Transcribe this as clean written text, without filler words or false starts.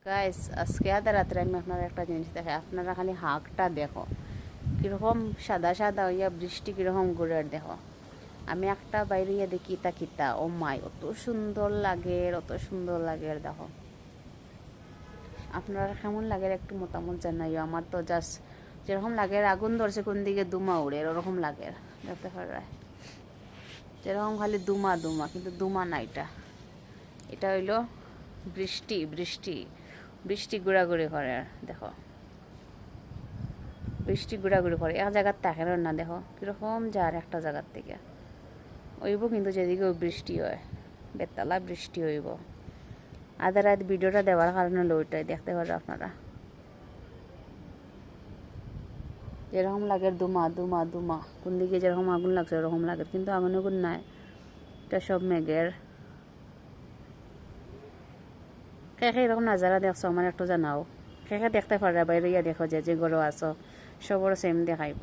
Guys আজকে আধা রাত্রে আমি আপনারা একটা জিনিস দেখে আপনারা খালি হাঁকটা দেখো কিরকম সাদা সাদা হইয়া বৃষ্টি কিরকম ঘুরে দেখো। আমি একটা বাইরে দেখি তা কিতা ও মাই অত সুন্দর লাগে অত সুন্দর লাগে দেখো। আপনারা কেমন লাগে একটু মতামত জানাইও। আমার তো জাস্ট যেরকম লাগে আগুন ধরছে কোন দিকে দুমা উড়ে ওরকম লাগে দেখতে পারা যেরকম খালি দুমা দুমা কিন্তু দুমা না। এটা এটা হইলো বৃষ্টি বৃষ্টি বৃষ্টি ঘোরাঘুরি করে দেখো। বৃষ্টি ঘোরাঘুরি করে এক জায়গার থাকে না দেখো কীরকম যার একটা জায়গার থেকে ওইব কিন্তু যেদিকে বৃষ্টি হয় বেতালা বৃষ্টি হইব। আধা রাত ভিডিওটা দেওয়ার কারণে ওইটাই দেখতে পারো আপনারা যেরকম লাগে দুমা দুমা দুমা কোন দিকে যেরকম আগুন লাগছে ওরকম লাগে কিন্তু আগুন আগুন নাই। এটা সব মেঘের কে এরকম নাজারা দেখছো আমার একটু জানাও। কে দেখতে পারা বাইরে দেখো যে যে গরু আছো সবর সেম দেখাইব।